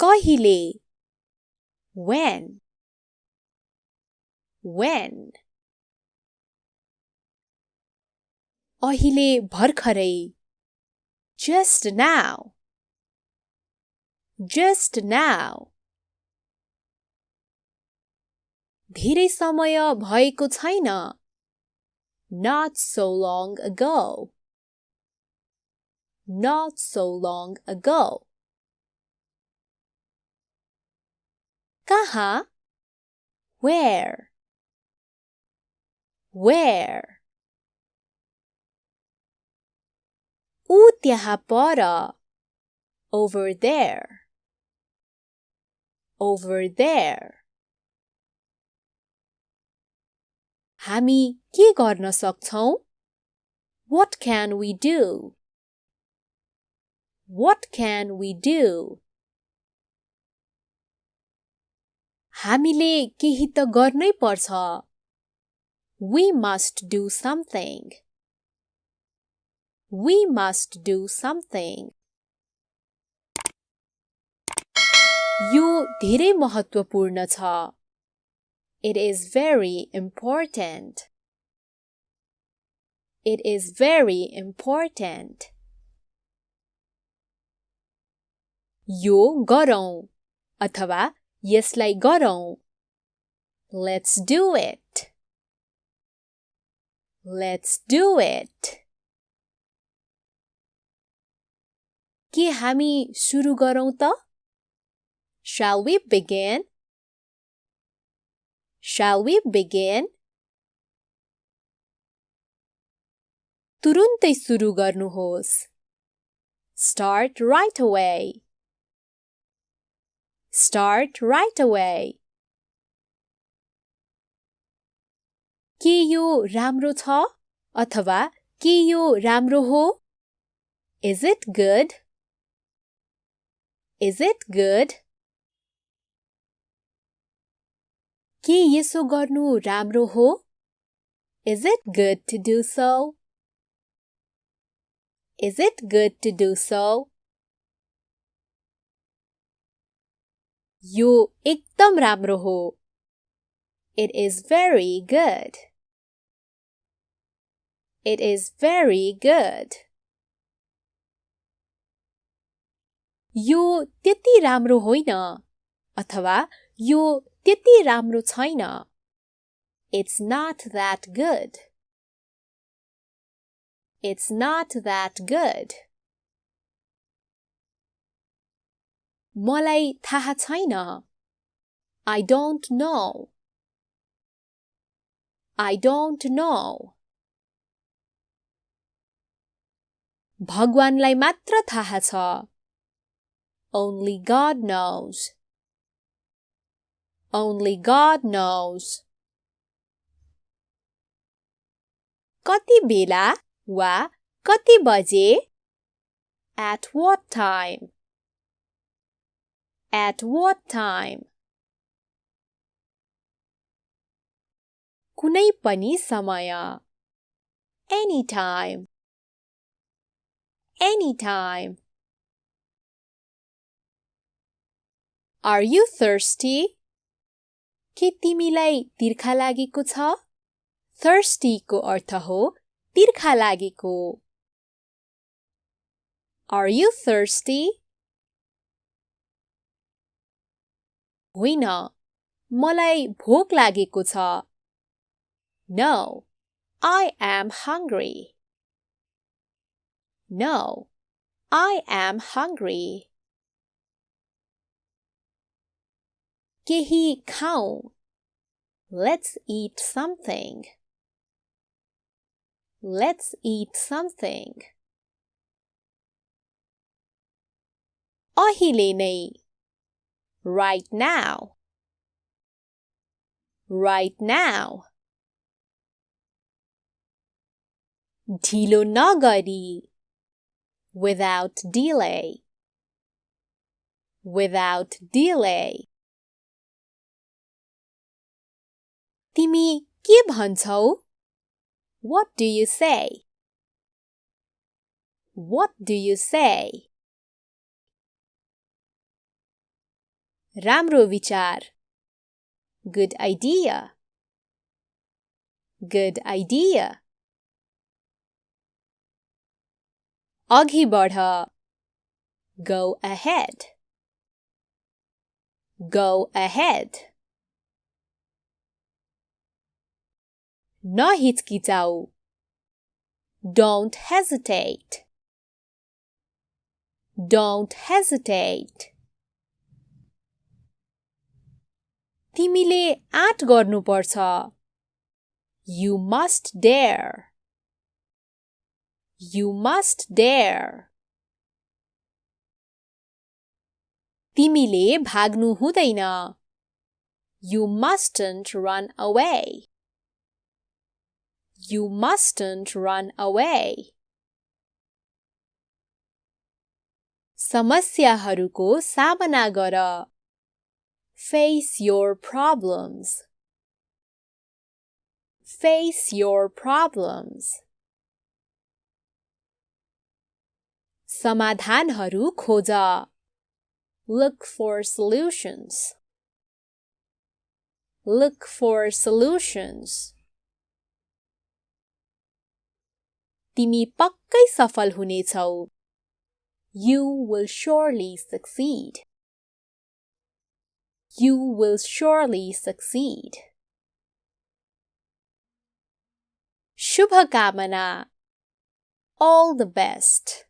कहिले when अहिले भर्खरै just now धेरै समय भएको छैन not so long ago कहाँ where ऊ त्यहाँ पर over there हामी के गर्न सक्छौं what can we do हामीले केही त गर्नै पर्छ we must do something यो धेरै महत्त्वपूर्ण छ it is very important यो गरौँ अथवा यसलाई गरौँ let's do it के हामी सुरु गरौँ त shall we begin तुरुन्तै सुरु गर्नुहोस् start right away के यो राम्रो छ अथवा के यो राम्रो हो is it good के यसो गर्नु राम्रो हो is it good to do so यो एकदम राम्रो हो it is very good यो त्यति राम्रो होइन अथवा यो त्यति राम्रो छैन it's not that good मलाई थाहा छैन I don't know भगवानलाई मात्र थाहा छ only God knows कति बेला वा कति बजे at what time कुनै पनि समय anytime Are you thirsty? के तिमीलाई तिर्खा लागेको छ? Thirsty को अर्थ हो तिर्खा लागेको. Are you thirsty? होइन, मलाई भोक लागेको छ. No, I am hungry. केही खाऊं. Let's eat something. अहिले नै. Right now. ढिलो नगरी. Without delay. तिमी के भन्छौ? What do you say? राम्रो विचार. Good idea. Good idea. अघि बढ. Go ahead. Go ahead. नहिचकिचाऊ. Don't hesitate. Don't hesitate. तिमीले आँट गर्नुपर्छ. You must dare. You must dare. तिमीले भाग्नु हुँदैन. You mustn't run away. You mustn't run away. समस्याहरूको सामना गर. Face your problems. Face your problems. समाधानहरू खोज. Look for solutions. Look for solutions. तिमी पक्कै सफल हुनेछौ. You will surely succeed. You will surely succeed. शुभकामना. All the best.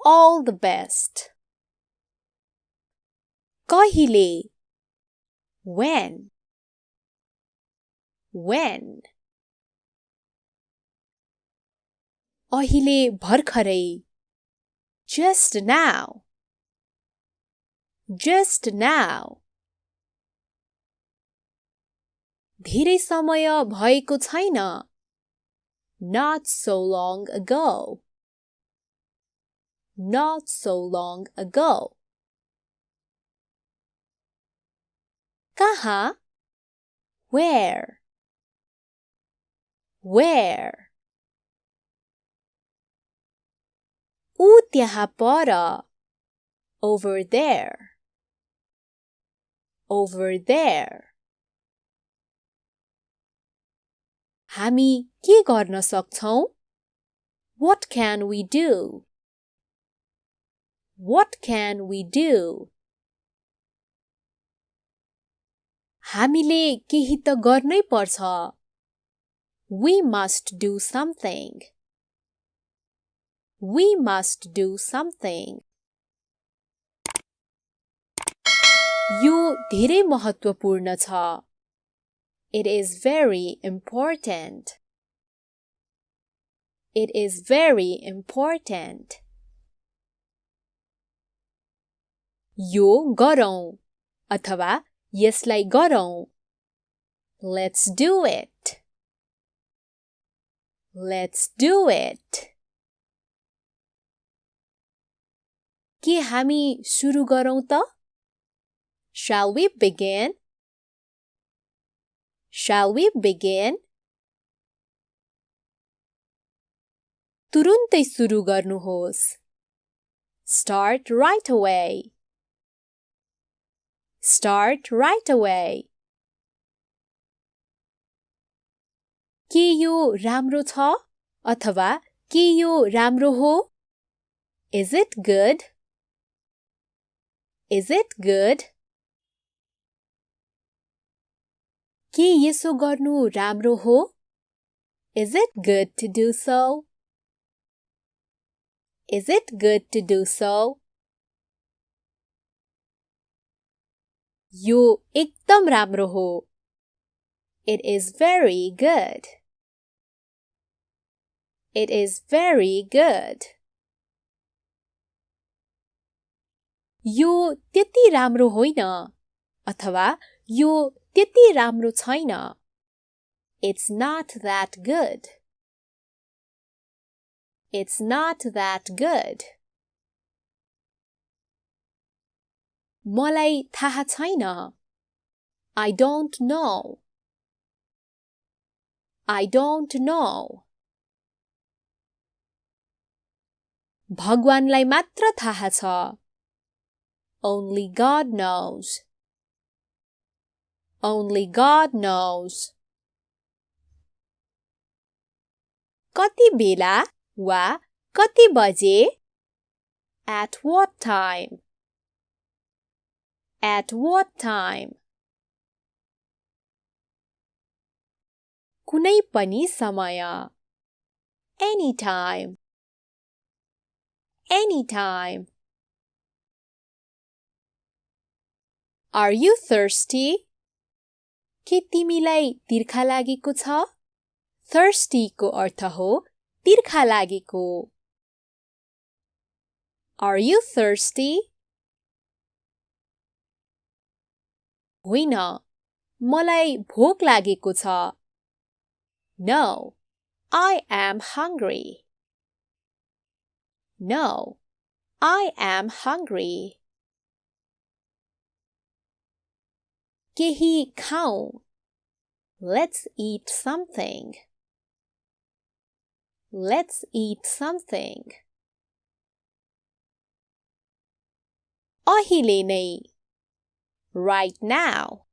All the best. कहिले. When. When. अहिले भर्खरै. Just now. Just now. धेरै समय भएको छैन. Not so long ago. Not so long ago. कहाँ? Where? Where? ऊ त्यहाँ पर. Over there. Over there. हामी के गर्न सक्छौं? What can we do? What can we do? हामीले केही त गर्नै पर्छ. We must do something. We must do something. यो धेरै महत्त्वपूर्ण छ. It is very important. It is very important. यो गरौँ अथवा यसलाई गरौँ. Let's do it. Let's do it. के हामी सुरु गरौँ त? Shall we begin? Shall we begin? तुरुन्तै सुरु गर्नुहोस्. Start right away. Start right away. के यो राम्रो छ अथवा के यो राम्रो हो? Is it good? Is it good? के यसो गर्नु राम्रो हो? Is it good to do so? Is it good to do so? यो एकदम राम्रो हो. It is very good. It is very good. यो त्यति राम्रो होइन अथवा यो त्यति राम्रो छैन. It's not that good. It's not that good. मलाई थाहा छैन. I don't know. I don't know. भगवानलाई मात्र थाहा छ. Only God knows. Only God knows. कति बेला वा कति बजे? At what time? At what time? कुनै पनि समय. Anytime. Anytime. Are you thirsty? के तिमीलाई तिर्खा लागेको छ? Thirsty को अर्थ हो तिर्खा लागेको. Are you thirsty? होइन, मलाई भोक लागेको छ. No, I am hungry. No, I am hungry. केही खाऊं. Let's eat something. Let's eat something. अहिले नै. Right now.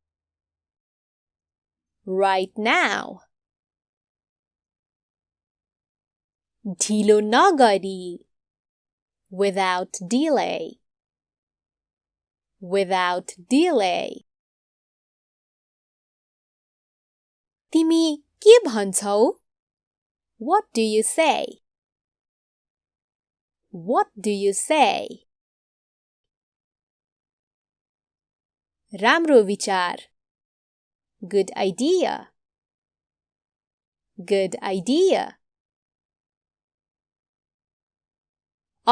Right now. ढिलो नगरी. Without delay. Without delay. तिमी के भन्छौ? What do you say? What do you say? राम्रो विचार. Good idea. Good idea.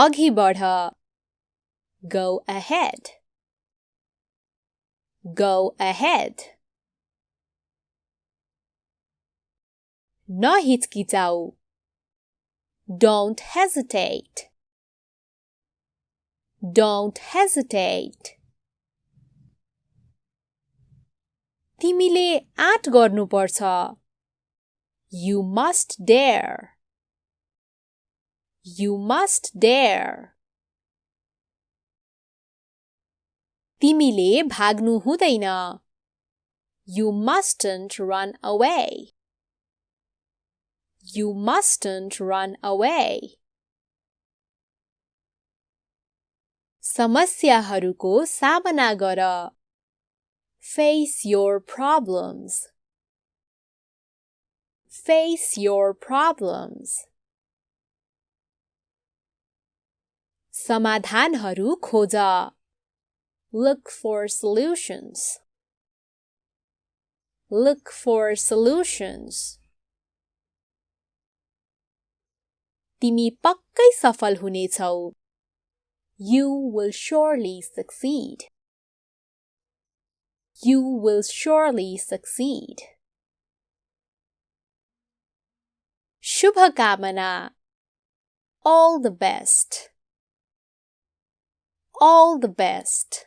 अघि बढ. Go ahead. Go ahead. नहिचकिचाऊ. Don't hesitate. Don't hesitate. तिमीले आँट गर्नुपर्छ. You must dare. You must dare. तिमीले भाग्नु हुँदैन. You mustn't run away. You mustn't run away. समस्याहरूको सामना गर. Face your problems. Face your problems. समाधानहरू खोज. Look for solutions. Look for solutions. तिमी पक्कै सफल हुनेछौ. You will surely succeed. You will surely succeed. शुभकामना. All the best. All the best.